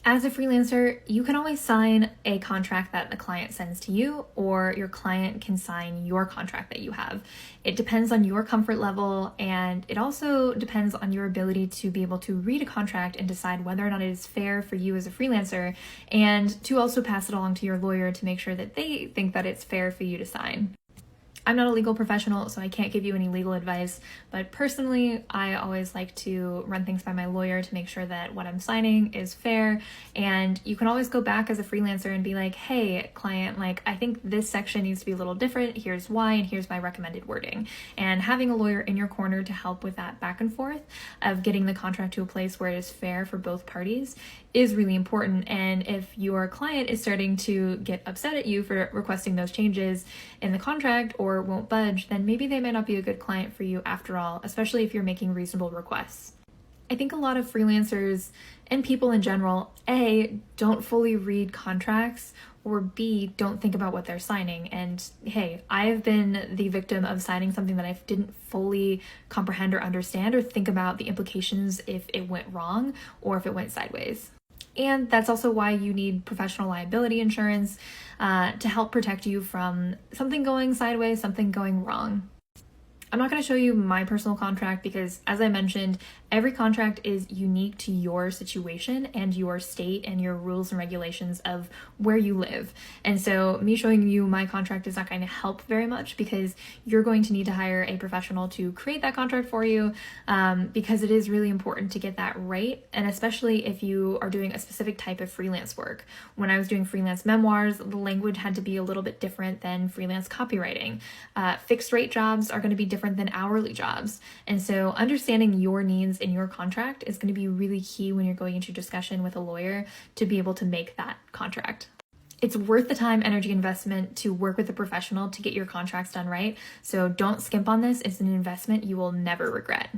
As a freelancer, you can always sign a contract that the client sends to you, or your client can sign your contract that you have. It depends on your comfort level, and it also depends on your ability to be able to read a contract and decide whether or not it is fair for you as a freelancer, and to also pass it along to your lawyer to make sure that they think that it's fair for you to sign. I'm not a legal professional, so I can't give you any legal advice, but personally, I always like to run things by my lawyer to make sure that what I'm signing is fair. And you can always go back as a freelancer and be like, hey, client, I think this section needs to be a little different. Here's why, and here's my recommended wording. And having a lawyer in your corner to help with that back and forth of getting the contract to a place where it is fair for both parties is really important. And if your client is starting to get upset at you for requesting those changes in the contract or won't budge, then maybe they might not be a good client for you after all, especially if you're making reasonable requests. I think a lot of freelancers and people in general, A, don't fully read contracts, or B, don't think about what they're signing. And hey, I've been the victim of signing something that I didn't fully comprehend or understand or think about the implications if it went wrong or if it went sideways. And that's also why you need professional liability insurance to help protect you from something going sideways, something going wrong. I'm not going to show you my personal contract because, as I mentioned, every contract is unique to your situation and your state and your rules and regulations of where you live. And so me showing you my contract is not going to help very much because you're going to need to hire a professional to create that contract for you because it is really important to get that right. And especially if you are doing a specific type of freelance work. When I was doing freelance memoirs, the language had to be a little bit different than freelance copywriting. Fixed rate jobs are going to be different than hourly jobs. And so understanding your needs in your contract is going to be really key when you're going into discussion with a lawyer to be able to make that contract. It's worth the time, energy, investment to work with a professional to get your contracts done right. So don't skimp on this. It's an investment you will never regret.